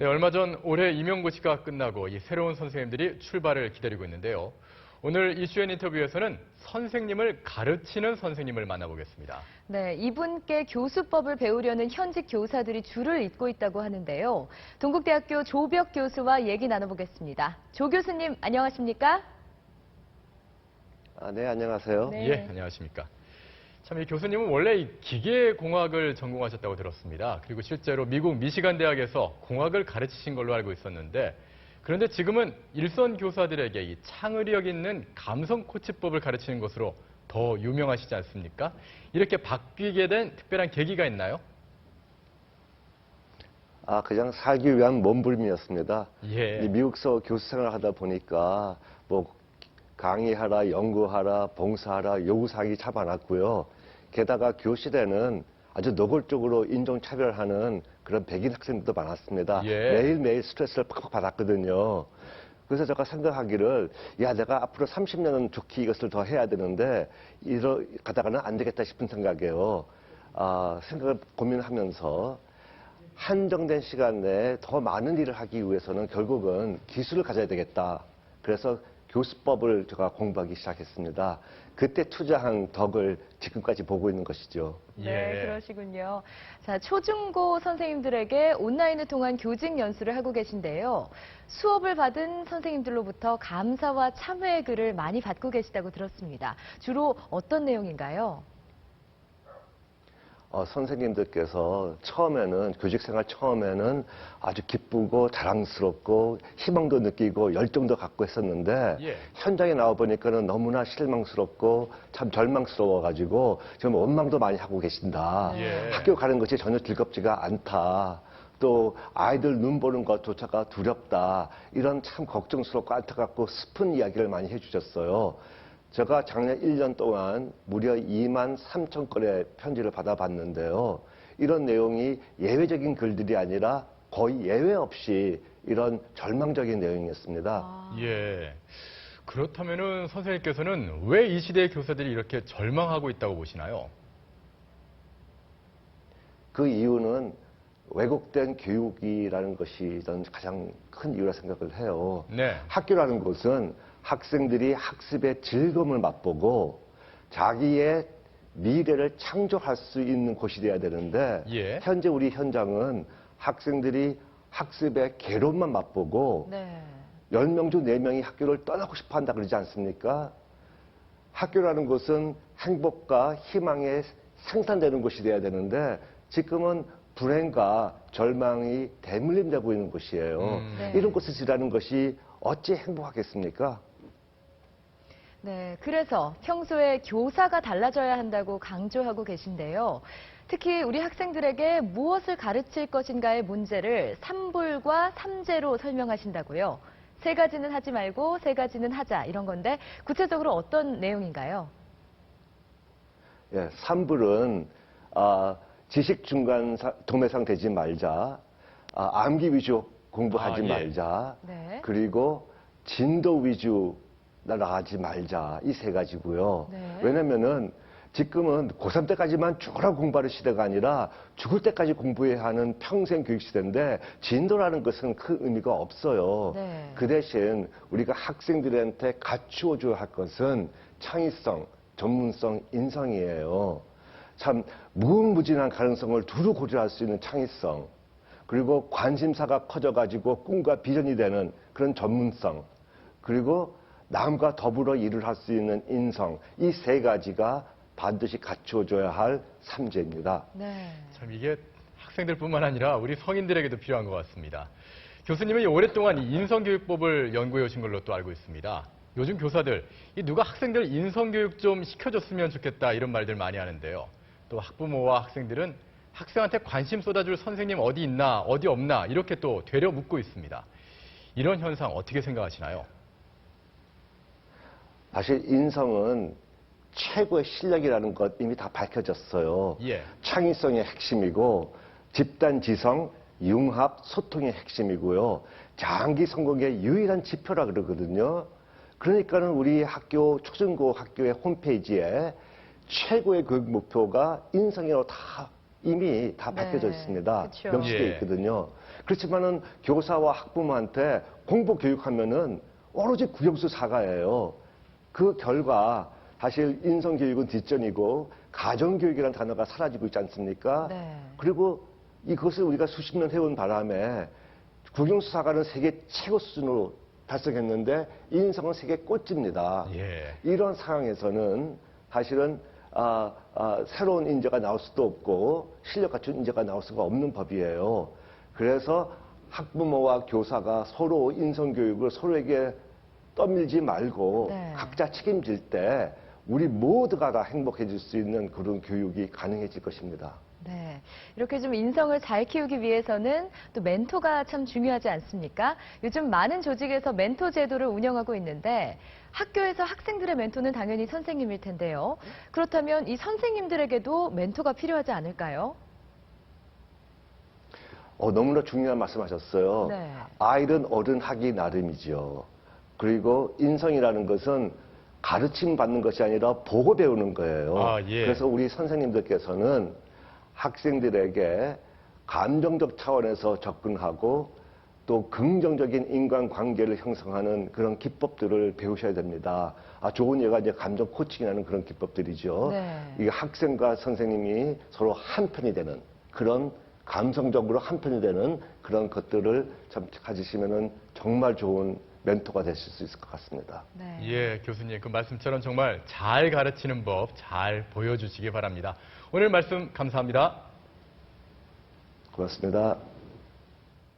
네, 얼마 전 올해 임용고시가 끝나고 이 새로운 선생님들이 출발을 기다리고 있는데요. 오늘 이슈엔 인터뷰에서는 선생님을 가르치는 선생님을 만나보겠습니다. 네, 이분께 교수법을 배우려는 현직 교사들이 줄을 잇고 있다고 하는데요. 동국대학교 조벽 교수와 얘기 나눠보겠습니다. 조 교수님, 안녕하십니까? 네, 안녕하세요. 네. 예, 안녕하십니까. 참, 이 교수님은 원래 이 기계공학을 전공하셨다고 들었습니다. 그리고 실제로 미국 미시간 대학에서 공학을 가르치신 걸로 알고 있었는데, 그런데 지금은 일선 교사들에게 이 창의력 있는 감성 코치법을 가르치는 것으로 더 유명하시지 않습니까? 이렇게 바뀌게 된 특별한 계기가 있나요? 그냥 살기 위한 몸부림이었습니다. 예. 이 미국서 교수 생활을 하다 보니까 뭐 강의하라, 연구하라, 봉사하라 요구사항이 참 많았고요. 게다가 교실에는 아주 노골적으로 인종차별하는 그런 백인 학생들도 많았습니다. 예. 매일매일 스트레스를 팍팍 받았거든요. 그래서 제가 생각하기를 내가 앞으로 30년은 좋게 이것을 더 해야 되는데 가다가는 안 되겠다 싶은 생각이에요. 생각을 고민하면서 한정된 시간 내에 더 많은 일을 하기 위해서는 결국은 기술을 가져야 되겠다. 그래서 교수법을 제가 공부하기 시작했습니다. 그때 투자한 덕을 지금까지 보고 있는 것이죠. 네, 예. 그러시군요. 자, 초중고 선생님들에게 온라인을 통한 교직 연수를 하고 계신데요. 수업을 받은 선생님들로부터 감사와 참회의 글을 많이 받고 계시다고 들었습니다. 주로 어떤 내용인가요? 선생님들께서 처음에는 교직생활 처음에는 아주 기쁘고 자랑스럽고 희망도 느끼고 열정도 갖고 했었는데 예. 현장에 나와 보니까는 너무나 실망스럽고 참 절망스러워가지고 지금 원망도 많이 하고 계신다. 예. 학교 가는 것이 전혀 즐겁지가 않다. 또 아이들 눈 보는 것조차가 두렵다. 이런 참 걱정스럽고 안타깝고 슬픈 이야기를 많이 해주셨어요. 제가 작년 1년 동안 무려 2만 3천 건의 편지를 받아봤는데요. 이런 내용이 예외적인 글들이 아니라 거의 예외 없이 이런 절망적인 내용이었습니다. 예. 그렇다면은 선생님께서는 왜 이 시대의 교사들이 이렇게 절망하고 있다고 보시나요? 그 이유는 왜곡된 교육이라는 것이 저는 가장 큰 이유라 생각을 해요. 네. 학교라는 곳은 학생들이 학습의 즐거움을 맛보고 자기의 미래를 창조할 수 있는 곳이 돼야 되는데 예. 현재 우리 현장은 학생들이 학습의 괴로움만 맛보고 네. 10명 중 4명이 학교를 떠나고 싶어 한다 그러지 않습니까? 학교라는 곳은 행복과 희망에 생산되는 곳이 돼야 되는데 지금은 불행과 절망이 대물림돼 보이는 곳이에요. 네. 이런 곳에서 지라는 것이 어찌 행복하겠습니까? 네, 그래서 평소에 교사가 달라져야 한다고 강조하고 계신데요. 특히 우리 학생들에게 무엇을 가르칠 것인가의 문제를 3불과 3제로 설명하신다고요. 3가지는 하지 말고 3가지는 하자 이런 건데 구체적으로 어떤 내용인가요? 예, 3불은 지식 중간 도매상 되지 말자, 암기 위주 공부하지 예. 말자, 네. 그리고 진도 위주 나가지 말자 이 3가지고요. 네. 왜냐면은 지금은 고3 때까지만 죽으라고 공부하는 시대가 아니라 죽을 때까지 공부해야 하는 평생 교육 시대인데 진도라는 것은 큰 의미가 없어요. 네. 그 대신 우리가 학생들한테 갖추어 줘야 할 것은 창의성, 전문성, 인성이에요. 참 무궁무진한 가능성을 두루 고려할 수 있는 창의성, 그리고 관심사가 커져가지고 꿈과 비전이 되는 그런 전문성, 그리고 남과 더불어 일을 할 수 있는 인성, 이 3가지가 반드시 갖추어줘야 할 3제입니다. 네. 참 이게 학생들뿐만 아니라 우리 성인들에게도 필요한 것 같습니다. 교수님은 오랫동안 이 인성교육법을 연구해 오신 걸로 또 알고 있습니다. 요즘 교사들, 누가 학생들 인성교육 좀 시켜줬으면 좋겠다 이런 말들 많이 하는데요. 또 학부모와 학생들은 학생한테 관심 쏟아줄 선생님 어디 있나, 어디 없나 이렇게 또 되려 묻고 있습니다. 이런 현상 어떻게 생각하시나요? 사실 인성은 최고의 실력이라는 것 이미 다 밝혀졌어요. 예. 창의성의 핵심이고 집단지성, 융합, 소통의 핵심이고요. 장기 성공의 유일한 지표라 그러거든요. 그러니까는 우리 학교, 초중고 학교의 홈페이지에 최고의 교육 목표가 인성이라고 다 이미 다 네, 밝혀져 있습니다. 그쵸. 명시되어 예. 있거든요. 그렇지만은 교사와 학부모한테 공부 교육하면은 오로지 국영수 사과예요. 그 결과 사실 인성교육은 뒷전이고 가정교육이라는 단어가 사라지고 있지 않습니까? 네. 그리고 이것을 우리가 수십 년 해온 바람에 국영수 사과는 세계 최고 수준으로 달성했는데 인성은 세계 꼴찌입니다. 예. 이런 상황에서는 사실은 새로운 인재가 나올 수도 없고 실력 갖춘 인재가 나올 수가 없는 법이에요. 그래서 학부모와 교사가 서로 인성교육을 서로에게 떠밀지 말고 네. 각자 책임질 때 우리 모두가 다 행복해질 수 있는 그런 교육이 가능해질 것입니다. 네. 이렇게 좀 인성을 잘 키우기 위해서는 또 멘토가 참 중요하지 않습니까? 요즘 많은 조직에서 멘토 제도를 운영하고 있는데 학교에서 학생들의 멘토는 당연히 선생님일 텐데요. 그렇다면 이 선생님들에게도 멘토가 필요하지 않을까요? 너무나 중요한 말씀하셨어요. 네. 아이는 어른 하기 나름이죠. 그리고 인성이라는 것은 가르침 받는 것이 아니라 보고 배우는 거예요. 아, 예. 그래서 우리 선생님들께서는 학생들에게 감정적 차원에서 접근하고 또 긍정적인 인간관계를 형성하는 그런 기법들을 배우셔야 됩니다. 좋은 예가 이제 감정 코칭이라는 그런 기법들이죠. 네. 이게 학생과 선생님이 서로 한편이 되는 그런 감성적으로 한편이 되는 그런 것들을 참 가지시면은 정말 좋은 멘토가 되실 수 있을 것 같습니다. 네. 예, 교수님 그 말씀처럼 정말 잘 가르치는 법 잘 보여주시기 바랍니다. 오늘 말씀 감사합니다. 고맙습니다.